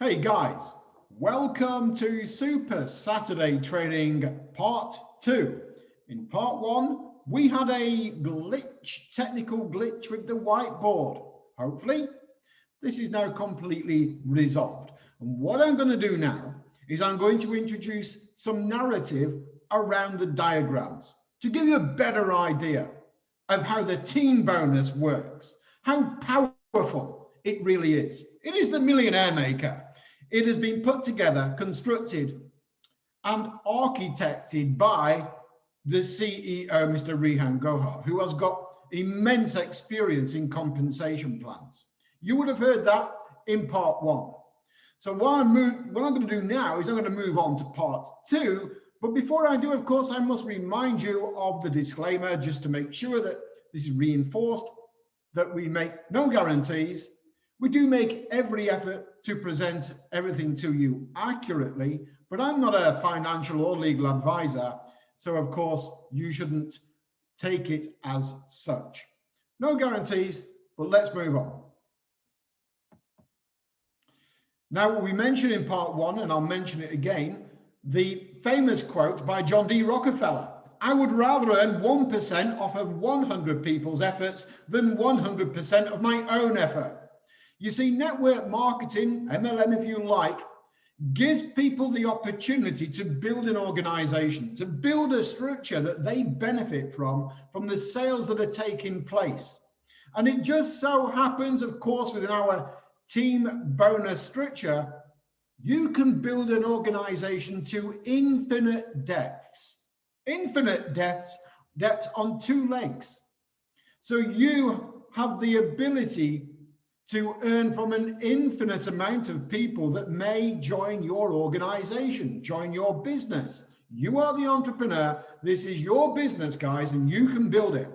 Hey guys, welcome to Super Saturday Training Part 2. In Part 1, we had a technical glitch with the whiteboard. Hopefully, this is now completely resolved. And what I'm going to do now is I'm going to introduce some narrative around the diagrams to give you a better idea of how the team bonus works, how powerful it really is. It is the millionaire maker. It has been put together, constructed, and architected by the CEO, Mr. Rehan Gohar, who has got immense experience in compensation plans. You would have heard that in Part 1. So what I'm going to do now is I'm going to move on to Part 2. But before I do, of course, I must remind you of the disclaimer just to make sure that this is reinforced, that we make no guarantees. We do make every effort to present everything to you accurately, but I'm not a financial or legal advisor, so of course you shouldn't take it as such. No guarantees, but let's move on. Now, we mentioned in Part 1, and I'll mention it again, the famous quote by John D. Rockefeller: I would rather earn 1% off of 100 people's efforts than 100% of my own effort. You see, network marketing, MLM if you like, gives people the opportunity to build an organization, to build a structure that they benefit from the sales that are taking place. And it just so happens, of course, within our team bonus structure, you can build an organization to infinite depths on two legs. So you have the ability to earn from an infinite amount of people that may join your organization, join your business. You are the entrepreneur. This is your business, guys, and you can build it.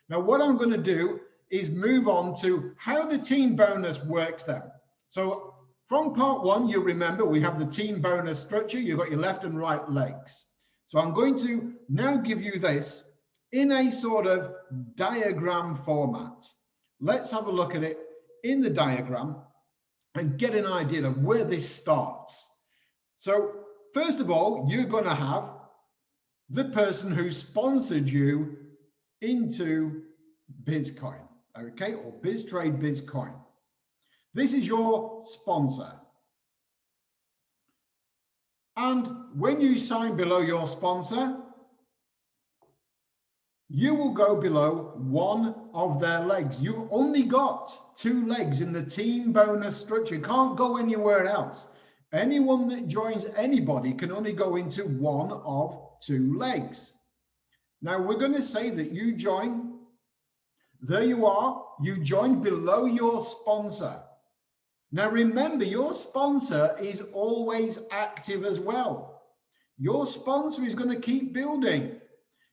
Now, what I'm going to do is move on to how the team bonus works then. So from Part 1, you remember we have the team bonus structure. You've got your left and right legs. So I'm going to now give you this in a sort of diagram format. Let's have a look at it in the diagram and get an idea of where this starts. So first of all, you're going to have the person who sponsored you into Bizcoin, okay, or BizTrade Bizcoin. This is your sponsor. And when you sign below your sponsor, you will go below one of their legs. You've only got two legs in the team bonus structure. You can't go anywhere else. Anyone that joins anybody can only go into one of two legs. Now we're going to say that you join. There you are. You join below your sponsor. Now remember, your sponsor is always active as well. Your sponsor is going to keep building.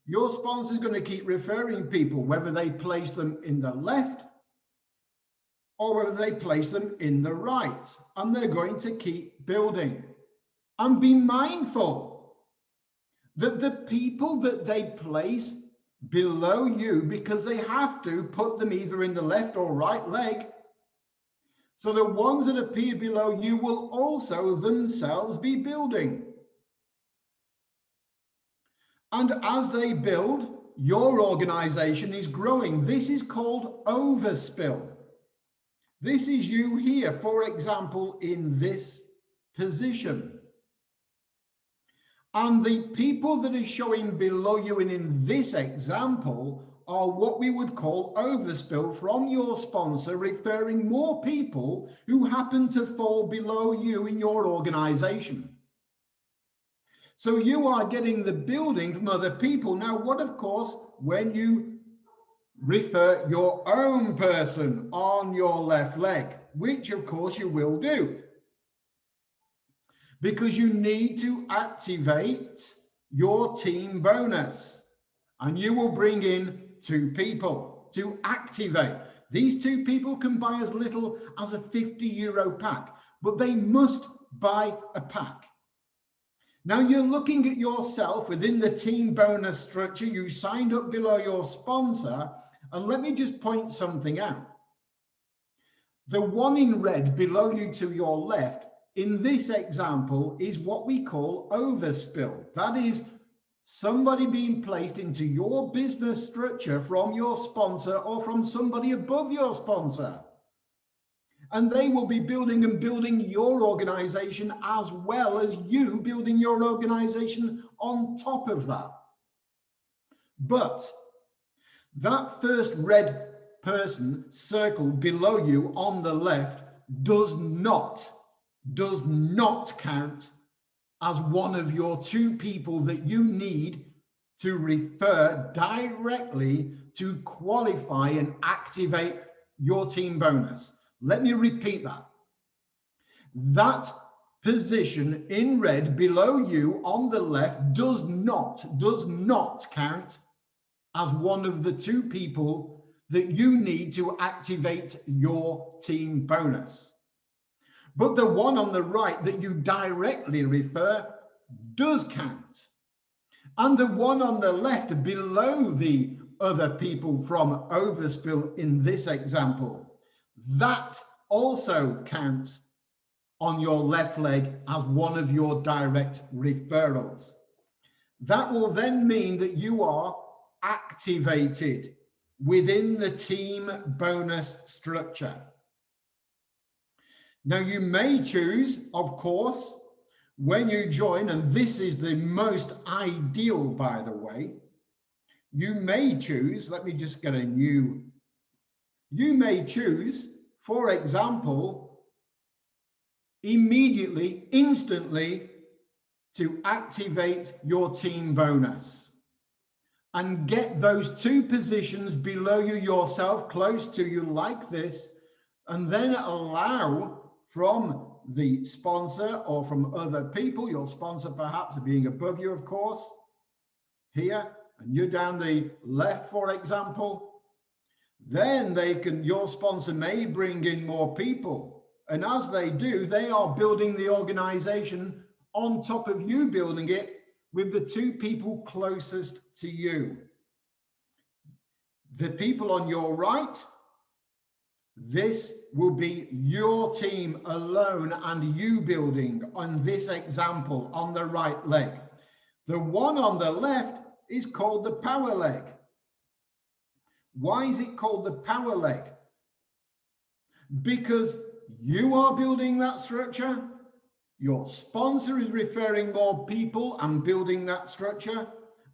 Your sponsor is going to keep referring people, whether they place them in the left or whether they place them in the right, and they're going to keep building. And be mindful that the people that they place below you, because they have to put them either in the left or right leg, so the ones that appear below you will also themselves be building. And as they build, your organization is growing. This is called overspill. This is you here, for example, in this position. And the people that are showing below you and in this example are what we would call overspill from your sponsor, referring more people who happen to fall below you in your organization. So you are getting the building from other people. Now, what, of course, when you refer your own person on your left leg, which of course you will do, because you need to activate your team bonus, and you will bring in two people to activate. These two people can buy as little as a €50 pack, but they must buy a pack. Now you're looking at yourself within the team bonus structure. You signed up below your sponsor, and let me just point something out. The one in red below you to your left in this example is what we call overspill. That is somebody being placed into your business structure from your sponsor or from somebody above your sponsor. And they will be building and building your organization as well as you building your organization on top of that. But that first red person circled below you on the left does not count as one of your 2 people that you need to refer directly to qualify and activate your team bonus. Let me repeat that. That position in red below you on the left does not count as one of the 2 people that you need to activate your team bonus. But the one on the right that you directly refer does count. And the one on the left below the other people from overspill in this example, that also counts on your left leg as one of your direct referrals. That will then mean that you are activated within the team bonus structure. Now, you may choose, of course, when you join, and this is the most ideal, by the way, you may choose, let me just get a new, you may choose, for example, immediately, instantly, to activate your team bonus and get those 2 positions below you yourself, close to you like this, and then allow from the sponsor or from other people, your sponsor perhaps being above you, of course, here, and you're down the left, for example, then your sponsor may bring in more people. And as they do, they are building the organization on top of you building it with the 2 people closest to you. The people on your right, this will be your team alone and you building on this example on the right leg. The one on the left is called the power leg. Why is it called the power leg? Because you are building that structure, your sponsor is referring more people and building that structure,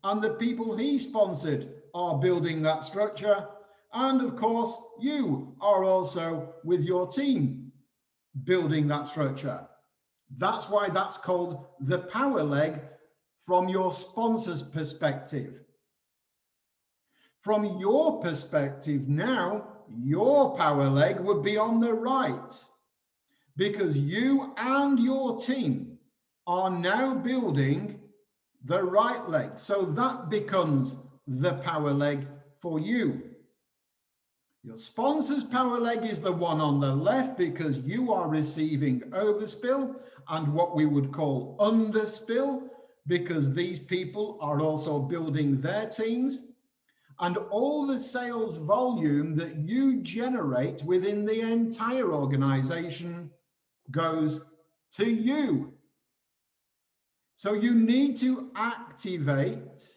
and the people he sponsored are building that structure. And of course, you are also with your team building that structure. That's why that's called the power leg from your sponsor's perspective. From your perspective now, your power leg would be on the right because you and your team are now building the right leg. So that becomes the power leg for you. Your sponsor's power leg is the one on the left because you are receiving overspill and what we would call underspill because these people are also building their teams. And all the sales volume that you generate within the entire organization goes to you. So you need to activate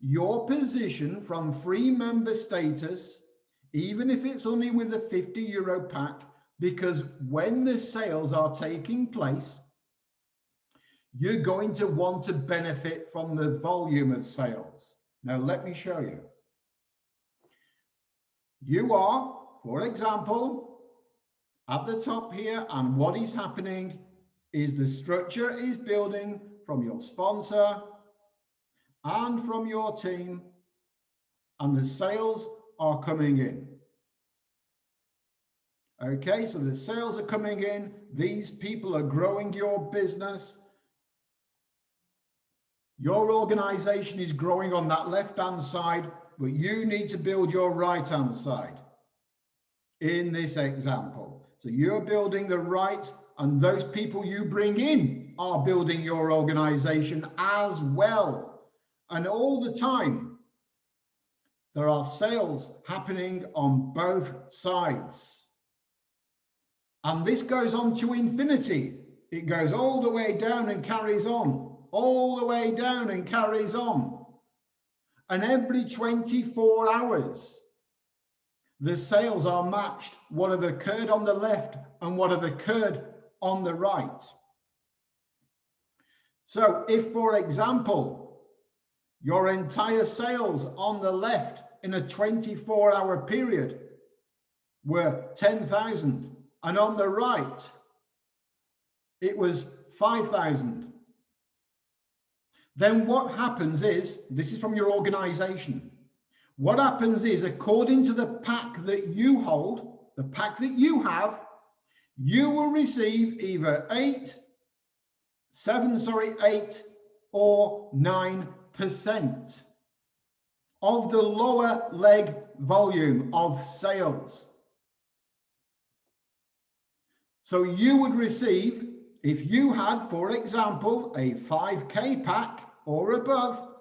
your position from free member status, even if it's only with a €50 pack, because when the sales are taking place, you're going to want to benefit from the volume of sales. Now, let me show you. You are, for example, at the top here, and what is happening is the structure is building from your sponsor and from your team, and the sales are coming in. Okay, so the sales are coming in. These people are growing your business. Your organization is growing on that left-hand side, but you need to build your right-hand side in this example. So you're building the right, and those people you bring in are building your organization as well. And all the time, there are sales happening on both sides. And this goes on to infinity. it goes all the way down and carries on, all the way down and carries on. And every 24 hours, the sales are matched what have occurred on the left and what have occurred on the right. So if, for example, your entire sales on the left in a 24-hour period were 10,000 and on the right it was 5,000, then what happens is, this is from your organization, what happens is, according to the pack that you hold, the pack that you have, you will receive either 8 or 9% of the lower leg volume of sales. So you would receive, if you had, for example, a 5K pack or above,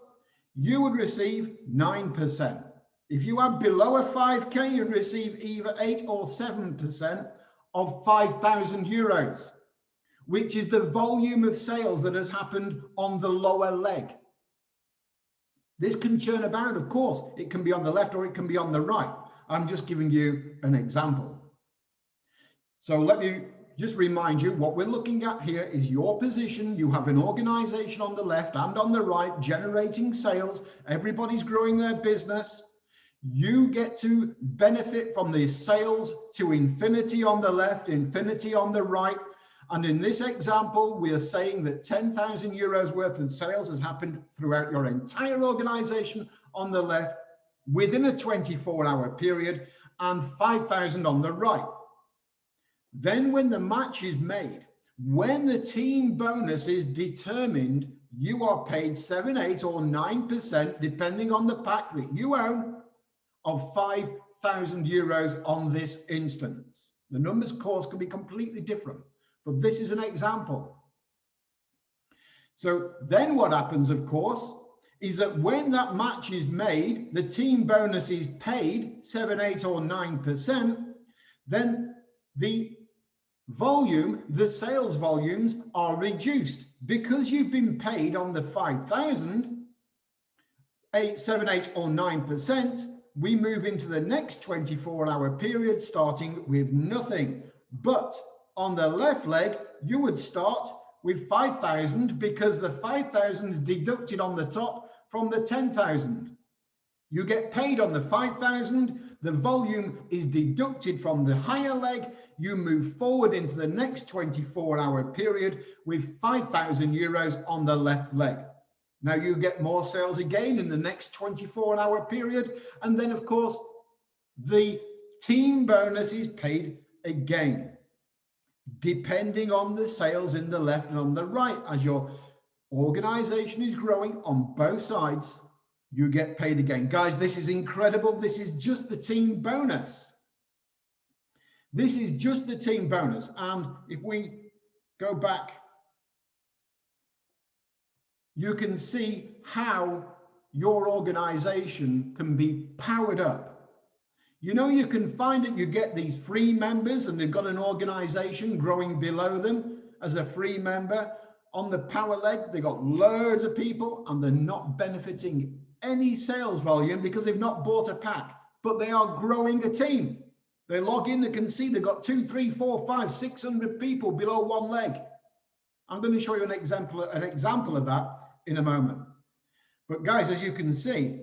you would receive 9%. If you had below a 5K, you'd receive either 8 or 7% of 5,000 euros, which is the volume of sales that has happened on the lower leg. This can churn about, of course. It can be on the left or it can be on the right. I'm just giving you an example. So let me just remind you, what we're looking at here is your position. You have an organization on the left and on the right generating sales. Everybody's growing their business. You get to benefit from the sales to infinity on the left, infinity on the right. And in this example, we are saying that 10,000 euros worth of sales has happened throughout your entire organization on the left within a 24-hour period, and 5,000 on the right. Then when the match is made, when the team bonus is determined, you are paid 7, 8 or 9%, depending on the pack that you own, of 5,000 euros on this instance. The numbers, of course, can be completely different, but this is an example. So then what happens, of course, is that when that match is made, the team bonus is paid 7, 8 or 9%, then the volume, the sales volumes are reduced because you've been paid on the 5,000, 7, 8 or 9%. We move into the next 24-hour period starting with nothing. But on the left leg, you would start with 5,000 because the 5,000 is deducted on the top from the 10,000. You get paid on the 5,000, the volume is deducted from the higher leg, you move forward into the next 24-hour period with 5,000 euros on the left leg. Now you get more sales again in the next 24-hour period, and then of course the team bonus is paid again, depending on the sales in the left and on the right. As your organization is growing on both sides, you get paid again. Guys, this is incredible. This is just the team bonus. This is just the team bonus. And if we go back, you can see how your organization can be powered up. You know, you can find it, you get these free members and they've got an organization growing below them as a free member. On the power leg, they've got loads of people and they're not benefiting any sales volume because they've not bought a pack, but they are growing a team. They log in, they can see they've got 2, 3, 4, 5, 600 people below one leg. I'm going to show you an example of that in a moment. But guys, as you can see,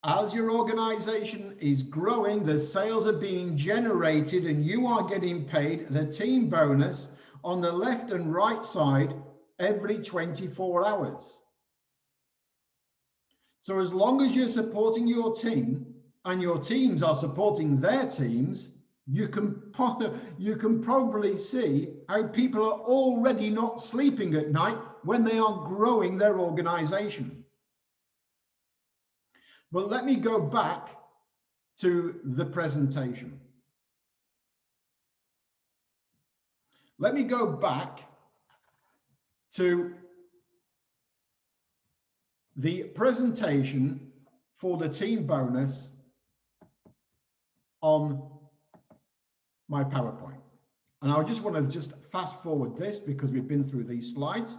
as your organization is growing, the sales are being generated and you are getting paid the team bonus on the left and right side every 24 hours. So as long as you're supporting your team and your teams are supporting their teams, you can probably see how people are already not sleeping at night when they are growing their organization. But let me go back to the presentation. Let me go back to the presentation for the team bonus on my PowerPoint. And I just want to just fast forward this because we've been through these slides.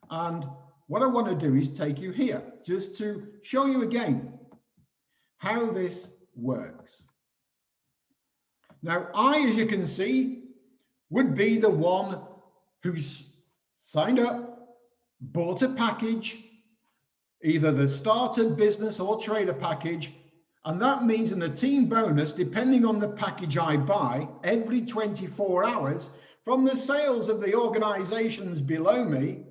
And what I want to do is take you here just to show you again how this works. Now, I, as you can see, would be the one who's signed up, bought a package, either the starter business or trader package, and that means in a team bonus, depending on the package I buy, every 24 hours from the sales of the organizations below me,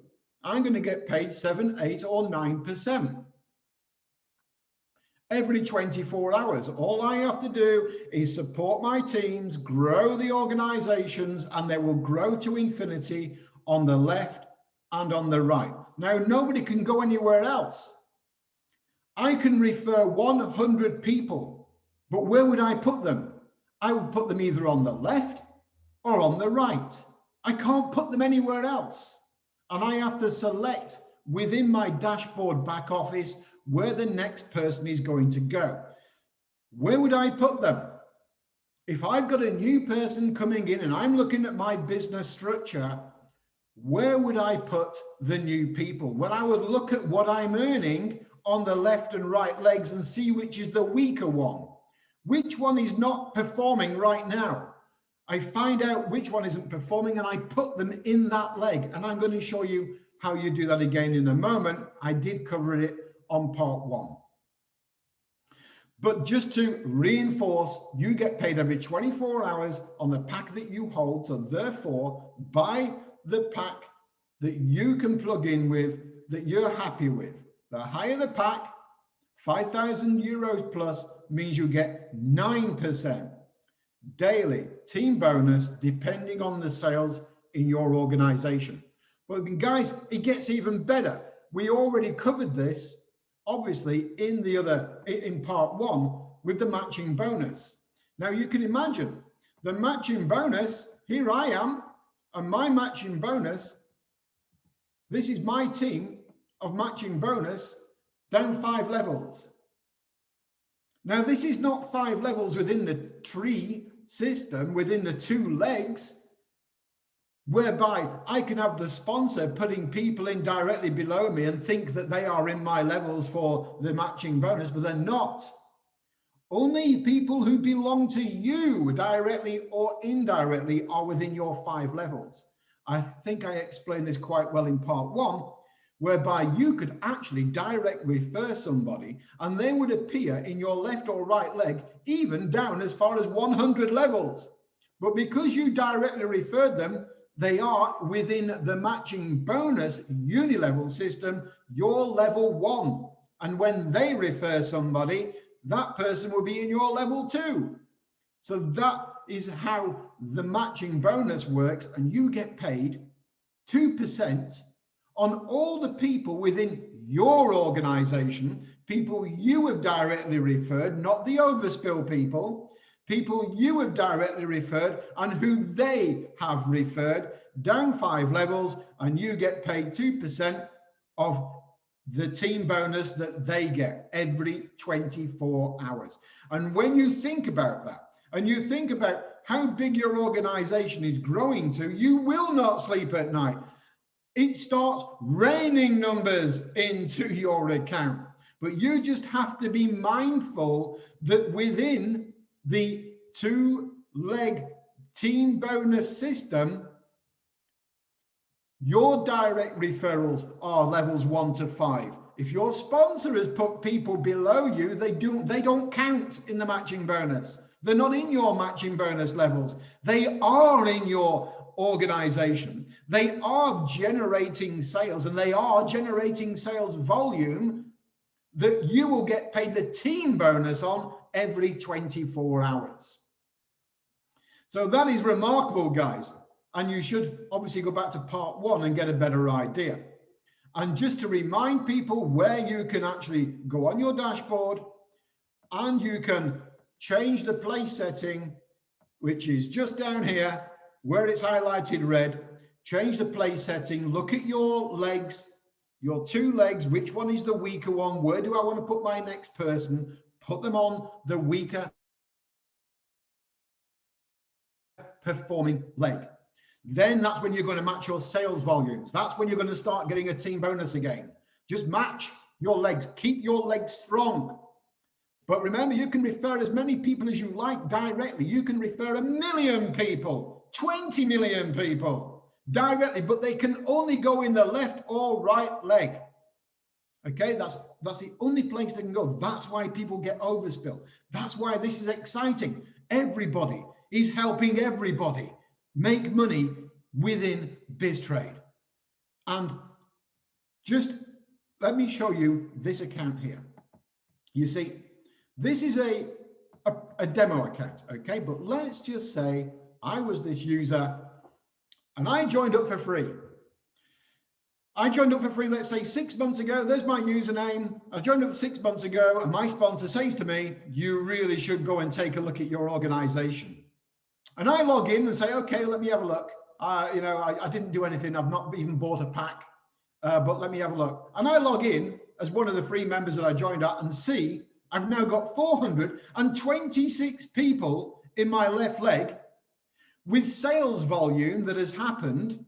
I'm going to get paid 7, 8, or 9%. Every 24 hours, all I have to do is support my teams, grow the organizations, and they will grow to infinity on the left and on the right. Now, nobody can go anywhere else. I can refer 100 people, but where would I put them? I would put them either on the left or on the right. I can't put them anywhere else. And I have to select within my dashboard back office where the next person is going to go. Where would I put them? If I've got a new person coming in and I'm looking at my business structure, where would I put the new people? Well, I would look at what I'm earning on the left and right legs and see which is the weaker one. Which one is not performing right now? I find out which one isn't performing and I put them in that leg. And I'm going to show you how you do that again in a moment. I did cover it on part 1. But just to reinforce, you get paid every 24 hours on the pack that you hold. So therefore, buy the pack that you can plug in with, that you're happy with. The higher the pack, 5,000 euros plus, means you get 9% daily team bonus depending on the sales in your organization. But guys, it gets even better. We already covered this, obviously, in part 1 with the matching bonus. Now you can imagine the matching bonus, here I am, and my matching bonus, this is my team of matching bonus down 5 levels. Now, this is not 5 levels within the tree system, within the 2 legs, whereby I can have the sponsor putting people in directly below me and think that they are in my levels for the matching bonus, but they're not. Only people who belong to you directly or indirectly are within your 5 levels. I think I explained this quite well in part 1, whereby you could actually direct refer somebody and they would appear in your left or right leg, even down as far as 100 levels. But because you directly referred them, they are within the matching bonus unilevel system, your level 1. And when they refer somebody, that person will be in your level 2. So that is how the matching bonus works, and you get paid 2% on all the people within your organization, people you have directly referred, not the overspill people you have directly referred and who they have referred, down 5 levels, and you get paid 2% of the team bonus that they get every 24 hours. And when you think about that, and you think about how big your organization is growing to, you will not sleep at night. It starts raining numbers into your account. But you just have to be mindful that within the 2-leg team bonus system, your direct referrals are levels 1 to 5. If your sponsor has put people below you, they don't count in the matching bonus. They're not in your matching bonus levels. They are in your organization. They are generating sales, and they are generating sales volume that you will get paid the team bonus on every 24 hours. So that is remarkable, guys. And you should obviously go back to part 1 and get a better idea. And just to remind people where you can actually go on your dashboard and you can change the place setting, which is just down here where it's highlighted red. Change the place setting, look at your legs, your 2 legs, which one is the weaker one? Where do I want to put my next person? Put them on the weaker performing leg. then that's when you're going to match your sales volumes. That's when you're going to start getting a team bonus again. Just match your legs. Keep your legs strong. But remember, you can refer as many people as you like directly. You can refer 1 million people, 20 million people directly, but they can only go in the left or right leg. Okay, that's the only place they can go. That's why people get overspill. That's why this is exciting. Everybody is helping everybody make money within BizTrade. And just let me show you this account here. You see, this is a demo account, okay? But let's just say I was this user and I joined up for free. I joined up for free, let's say 6 months ago. There's my username. I joined up 6 months ago, and my sponsor says to me, you really should go and take a look at your organization. And I log in and say, okay, let me have a look. You know, I didn't do anything. I've not even bought a pack, but let me have a look. And I log in as one of the free members that I joined at and see I've now got 426 people in my left leg with sales volume that has happened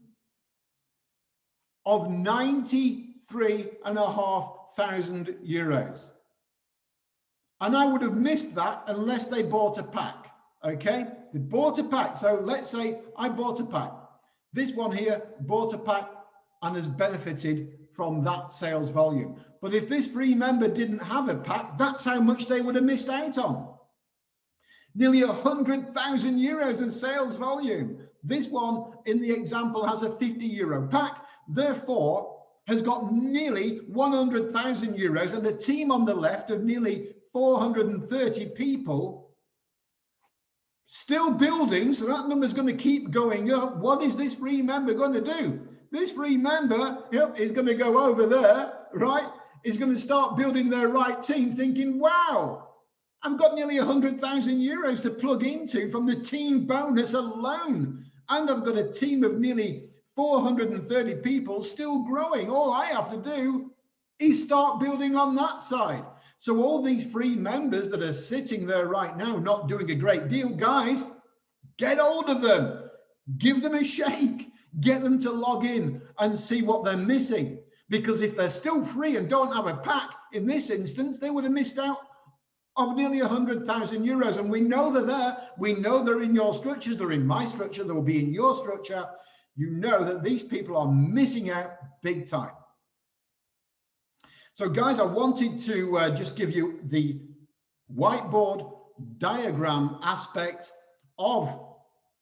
of 93,500 euros. And I would have missed that unless they bought a pack, okay? They bought a pack. So let's say I bought a pack. This one here bought a pack and has benefited from that sales volume. But if this free member didn't have a pack, that's how much they would have missed out on. Nearly 100,000 euros in sales volume. This one in the example has a 50 euro pack, therefore has got nearly 100,000 euros and a team on the left of nearly 430 people still building. So that number is going to keep going up. What is this free member going to do? This free member is going to go over there, right? Is going to start building their right team thinking, wow, I've got nearly 100,000 euros to plug into from the team bonus alone. And I've got a team of nearly 430 people still growing. All I have to do is start building on that side. So all these free members that are sitting there right now, not doing a great deal, guys, get hold of them, give them a shake, get them to log in and see what they're missing. Because if they're still free and don't have a pack, in this instance, they would have missed out of nearly 100,000 euros. And we know they're there. We know they're in your structures. They're in my structure. They will be in your structure. You know that these people are missing out big time. So guys, I wanted to just give you the whiteboard diagram aspect of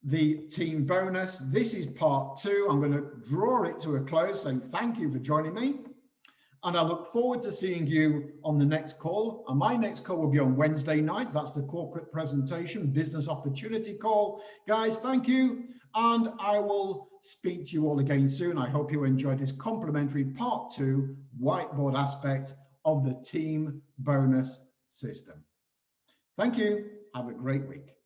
the team bonus. This is part 2. I'm going to draw it to a close, saying thank you for joining me. And I look forward to seeing you on the next call. And my next call will be on Wednesday night. That's the corporate presentation, business opportunity call. Guys, thank you. And I will speak to you all again soon. I hope you enjoyed this complimentary part 2 whiteboard aspect of the team bonus system. Thank you. Have a great week.